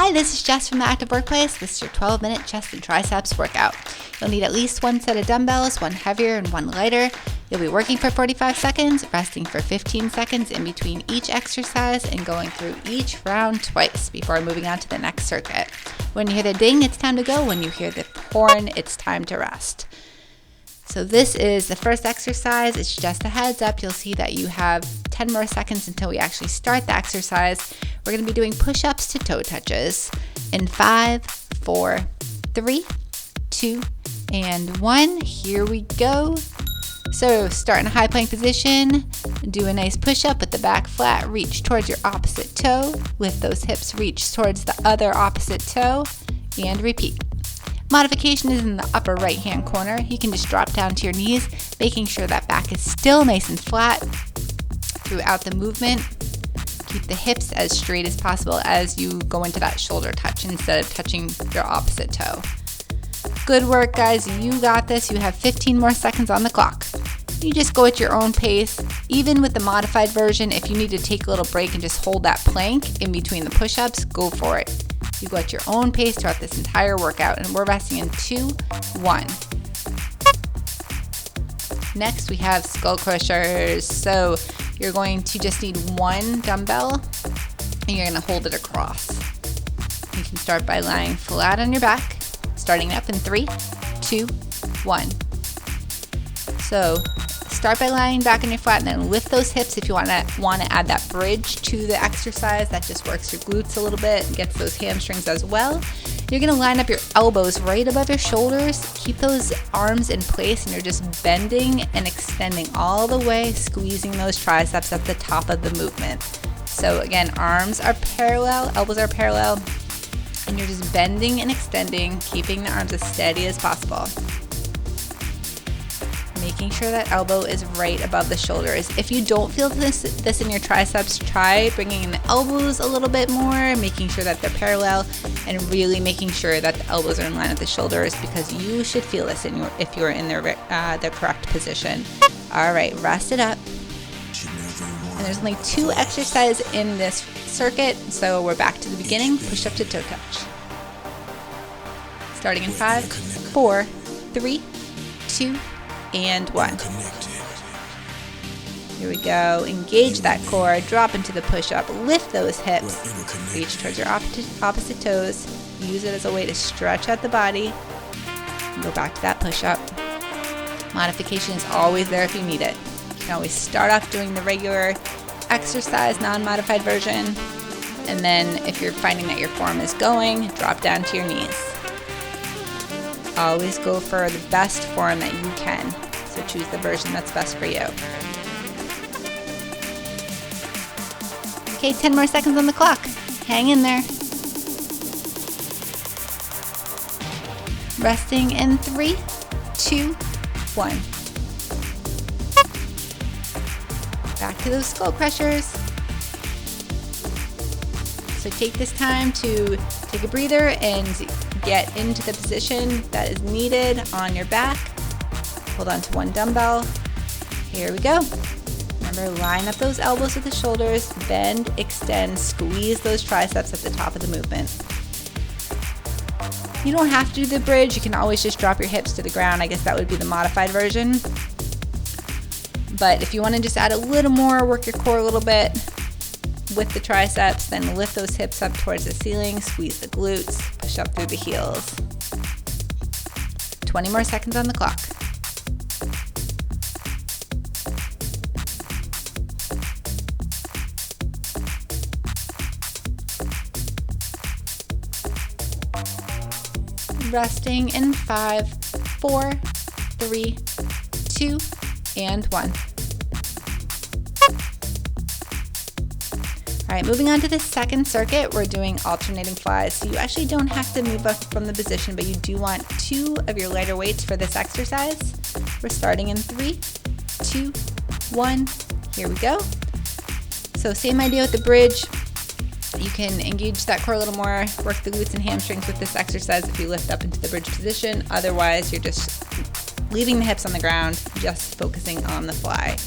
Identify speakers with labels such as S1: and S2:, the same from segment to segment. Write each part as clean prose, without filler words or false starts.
S1: Hi, this is Jess from the Active Workplace. This is your 12-minute chest and triceps workout. You'll need at least one set of dumbbells, one heavier and one lighter. You'll be working for 45 seconds, resting for 15 seconds in between each exercise, and going through each round twice before moving on to the next circuit. When you hear the ding, it's time to go. When you hear the horn, it's time to rest. So this is the first exercise. It's just a heads up. You'll see that you have 10 more seconds until we actually start the exercise. We're going to be doing push-ups to toe touches in 5, 4, 3, 2, and 1. Here we go. So start in a high plank position. Do a nice push-up with the back flat. Reach towards your opposite toe. With those hips, reach towards the other opposite toe. And repeat. Modification is in the upper right-hand corner. You can just drop down to your knees, making sure that back is still nice and flat throughout the movement. Keep the hips as straight as possible as you go into that shoulder touch instead of touching your opposite toe. Good work, guys. You got this. You have 15 more seconds on the clock. You just go at your own pace. Even with the modified version, if you need to take a little break and just hold that plank in between the push-ups, go for it. You go at your own pace throughout this entire workout, and we're resting in 2, 1. Next, we have skull crushers. So you're going to just need one dumbbell, and you're going to hold it across. You can start by lying flat on your back, starting up in 3, 2, 1. So start by lying back on your flat, and then lift those hips if you want to add that bridge to the exercise. That just works your glutes a little bit and gets those hamstrings as well. You're going to line up your elbows right above your shoulders. Keep those arms in place, and you're just bending and extending all the way, squeezing those triceps at the top of the movement. So again, arms are parallel, elbows are parallel, and you're just bending and extending, keeping the arms as steady as possible. Making sure that elbow is right above the shoulders. If you don't feel this in your triceps, try bringing in the elbows a little bit more, making sure that they're parallel, and really making sure that the elbows are in line with the shoulders, because you should feel this if you're in the correct position. All right, rest it up. And there's only 2 exercises in this circuit, so we're back to the beginning. Push up to toe touch. Starting in 5, 4, 3, 2, and 1. Here we go. Engage that core. Drop into the push-up. Lift those hips. Reach towards your opposite toes. Use it as a way to stretch out the body. And go back to that push-up. Modification is always there if you need it. You can always start off doing the regular exercise, non-modified version. And then if you're finding that your form is going, drop down to your knees. Always go for the best form that you can. So choose the version that's best for you. Okay, 10 more seconds on the clock. Hang in there. Resting in 3, 2, 1. Back to those skull crushers. So take this time to take a breather and get into the position that is needed on your back. Hold on to one dumbbell. Here we go. Remember, line up those elbows with the shoulders, bend, extend, squeeze those triceps at the top of the movement. You don't have to do the bridge. You can always just drop your hips to the ground. I guess that would be the modified version. But if you want to just add a little more, work your core a little bit with the triceps, then lift those hips up towards the ceiling, squeeze the glutes, push up through the heels. 20 more seconds on the clock. Resting in 5, 4, 3, 2, and 1. All right, moving on to the second circuit, we're doing alternating flies. So you actually don't have to move up from the position, but you do want 2 of your lighter weights for this exercise. We're starting in 3, 2, 1. Here we go. So same idea with the bridge. You can engage that core a little more, work the glutes and hamstrings with this exercise if you lift up into the bridge position. Otherwise, you're just leaving the hips on the ground, just focusing on the fly.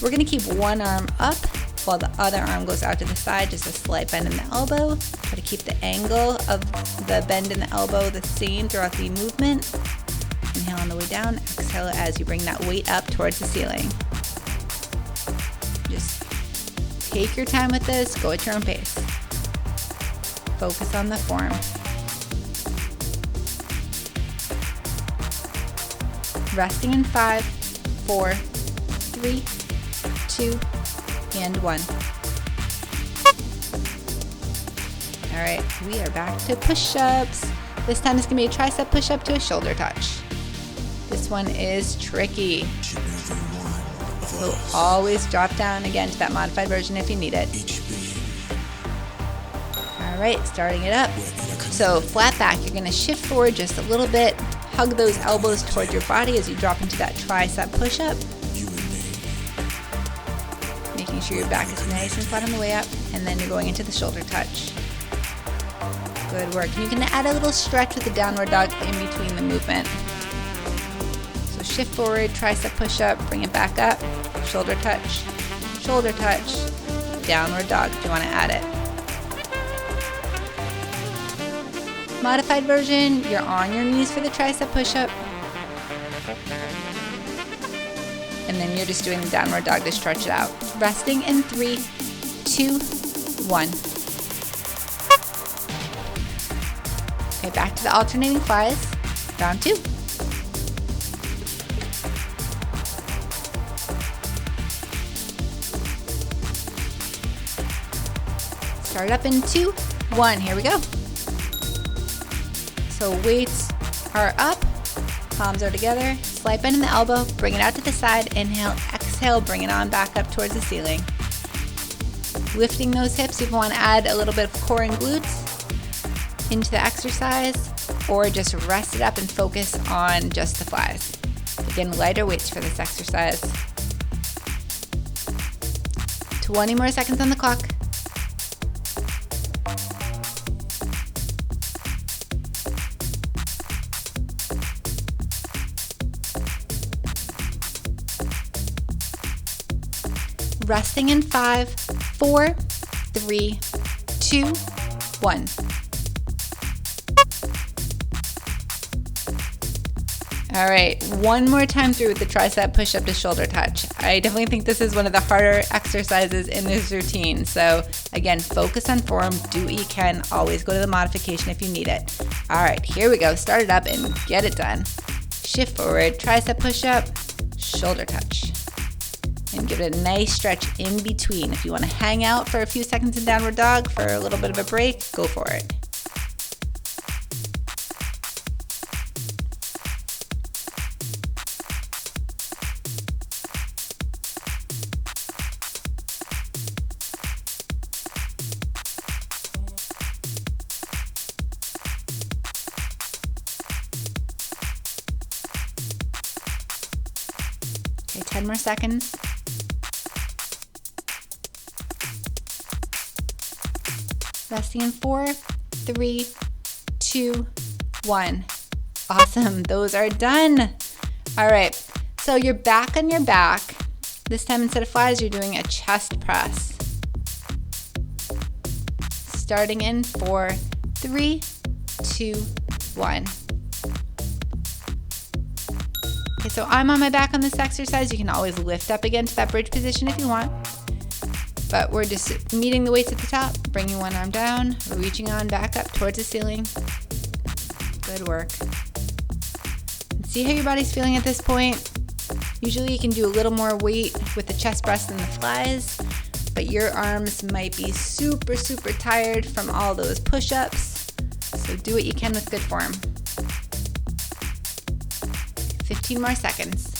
S1: We're going to keep one arm up while the other arm goes out to the side, just a slight bend in the elbow. Try to keep the angle of the bend in the elbow the same throughout the movement. Inhale on the way down, exhale as you bring that weight up towards the ceiling. Just take your time with this, go at your own pace. Focus on the form. Resting in 5, 4, 3, 2, and 1. All right, we are back to push-ups. This time it's gonna be a tricep push-up to a shoulder touch. This one is tricky. So always drop down again to that modified version if you need it. All right, starting it up. So flat back, you're gonna shift forward just a little bit. Hug those elbows towards your body as you drop into that tricep push-up. Making sure your back is nice and flat on the way up, and then you're going into the shoulder touch. Good work. And you can add a little stretch with the downward dog in between the movement. So shift forward, tricep push-up, bring it back up, shoulder touch, downward dog if you want to add it. Modified version, you're on your knees for the tricep push-up. And then you're just doing the downward dog to stretch it out. Resting in 3, 2, 1. Okay, back to the alternating flies. Round 2. Start up in 2, 1. Here we go. So weights are up, palms are together, slight bend in the elbow, bring it out to the side, inhale, exhale, bring it on back up towards the ceiling. Lifting those hips, if you want to add a little bit of core and glutes into the exercise, or just rest it up and focus on just the flies. Again, lighter weights for this exercise. 20 more seconds on the clock. Resting in 5, 4, 3, 2, 1. All right, one more time through with the tricep push-up to shoulder touch. I definitely think this is one of the harder exercises in this routine. So again, focus on form, do what you can, always go to the modification if you need it. All right, here we go. Start it up and get it done. Shift forward, tricep push-up, shoulder touch. And give it a nice stretch in between. If you want to hang out for a few seconds in downward dog for a little bit of a break, go for it. Okay, 10 more seconds. Resting in 4, 3, 2, 1. Awesome, those are done. All right, so you're back on your back. This time instead of flies, you're doing a chest press. Starting in 4, 3, 2, 1. Okay, so I'm on my back on this exercise. You can always lift up again to that bridge position if you want. But we're just meeting the weights at the top, bringing one arm down, reaching on back up towards the ceiling. Good work. And see how your body's feeling at this point. Usually you can do a little more weight with the chest press than the flies, but your arms might be super, super tired from all those push-ups. So do what you can with good form. 15 more seconds.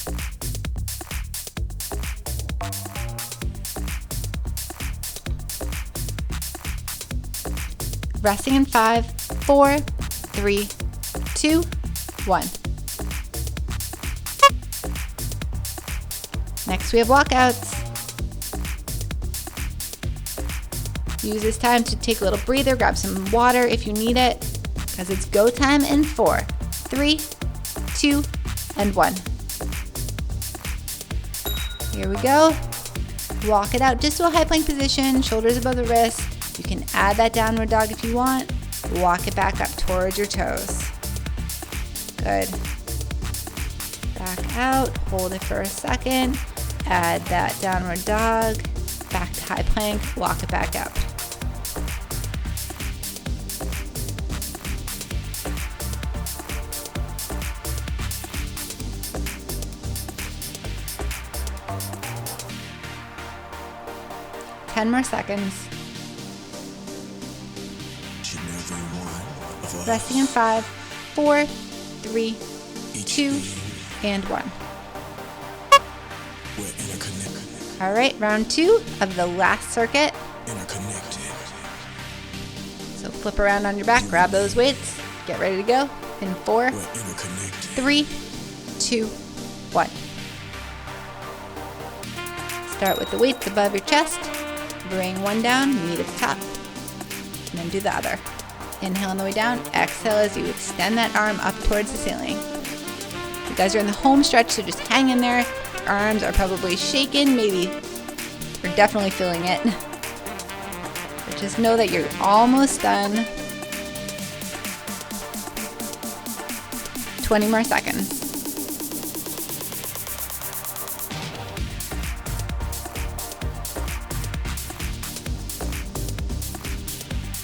S1: Resting in 5, 4, 3, 2, 1. Next we have walkouts. Use this time to take a little breather, grab some water if you need it, because it's go time in 4, 3, 2, and 1. Here we go. Walk it out just to a high plank position, shoulders above the wrist. You can add that downward dog if you want. Walk it back up towards your toes. Good. Back out, hold it for a second. Add that downward dog, back to high plank, walk it back up. Ten more seconds. Resting in 5, 4, 3, 2, and 1. All right, round 2 of the last circuit. So flip around on your back, grab those weights, get ready to go in 4, 3, 2, 1. Start with the weights above your chest. Bring one down, meet at the top, and then do the other. Inhale on the way down, exhale as you extend that arm up towards the ceiling. You guys are in the home stretch, so just hang in there. Your arms are probably shaking, maybe you're definitely feeling it. But just know that you're almost done. 20 more seconds.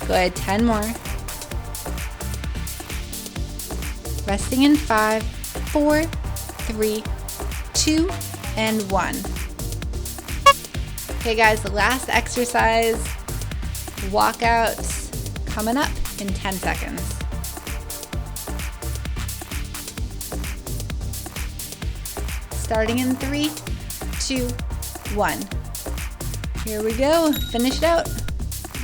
S1: Good, 10 more. Resting in 5, 4, 3, 2, and 1. Okay guys, the last exercise, walkouts, coming up in 10 seconds. Starting in 3, 2, 1. Here we go, finish it out.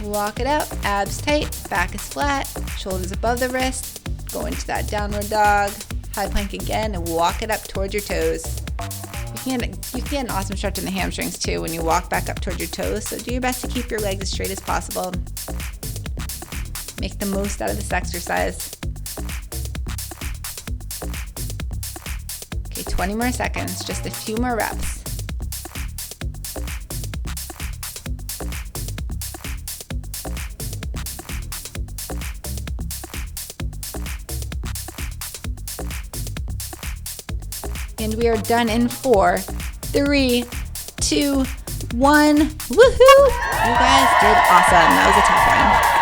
S1: Walk it out, abs tight, back is flat, shoulders above the wrist, go into that downward dog, high plank again, and walk it up towards your toes. You can get an awesome stretch in the hamstrings too when you walk back up towards your toes, so do your best to keep your legs as straight as possible. Make the most out of this exercise. Okay, 20 more seconds, just a few more reps. And we are done in 4, 3, 2, 1. Woohoo! You guys did awesome. That was a tough one.